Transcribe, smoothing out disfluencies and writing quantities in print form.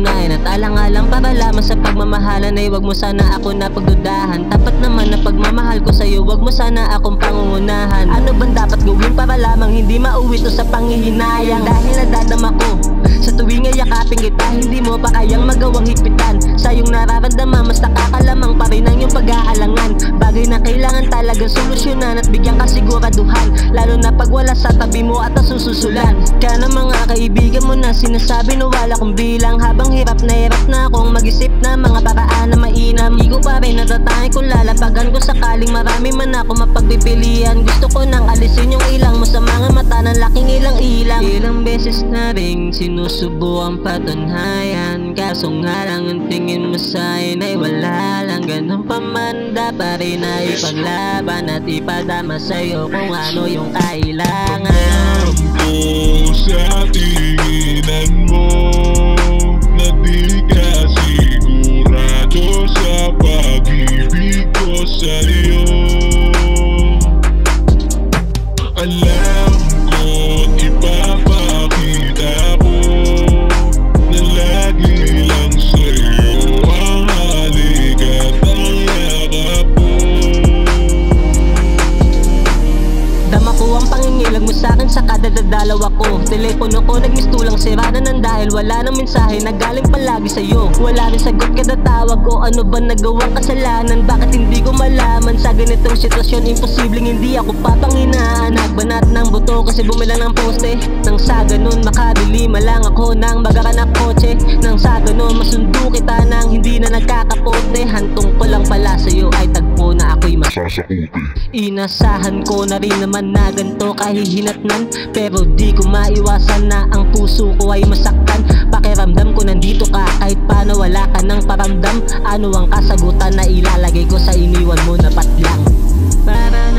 patunayan at alang-alang para lamang sa pagmamahalan ay wag mo sana ako na pagdudahan. Tapat naman na pagmamahal ko sa'yo, wag mo sana akong pangungunahan. Ano bang dapat gawin para lamang hindi mauwi to sa panghihinayang? Dahil nadadama ko sa tuwing ay yakapin kita, hindi mo pa kayang magawang higpitan. Sa iyong nararamdaman, mas nakakalamang pa rin ang iyong pag-aalangan. Bagay na kailangan talagang solusyonan at bigyan kasiguraduhan, lalo na pag wala sa tabi mo at nasususulan ka ng mga kaibigan mo na sinasabi na wala kong bilang. Habang hirap na akong mag-isip na mga paraan na mainam, di ko pa rin natatangay kung lalapagan ko sakaling marami man ako mapagpipilian. Gusto ko nang alisin yung ilang mo sa mga mata ng laking ilang-ilang. Ilang beses na rin sinusubukan patunhayan, kaso nga lang ang tingin mo sa'kin ay wala lang. Ganun pa man dapat rin na ipaglaban at ipadama sa'yo kung ano yung kailangan. Alam ko sa tinginan mo na di ka sigurado sa pag-ibig ko sa'yo. Alam ko ipapakita ko na lagi lang sa'yo ang halik at ang yakap ko. Dama ko ang pangingilag mo sa'kin sa kada dadalaw ako. Telepono ko nagmistulang sira na ng dahil wala nang mensahe na galing palagi sa'yo. Wala rin sagot kada tawag o ano ba nagawang kasalanan. Bakit hindi ko malaman sa ganitong sitwasyon? Imposibleng hindi ako papanginaan. Nagbanat ng buto kasi bumilang ng poste. Nang sa ganun makabili malang ako ng magaganap kotse. Nang sa ganun masundo kita nang hindi na nagkakapote. Hantong ko lang pala sa'yo ay tagpo na ako'y Sasakuti. inasahan ko na rin naman na ganito kahihinatnan, pero di ko maiwasan na ang puso ko ay masaktan. Pakiramdam ko nandito ka kahit paano wala ka ng paramdam. Ano ang kasagutan na ilalagay ko sa iniwan mo na patlang? Para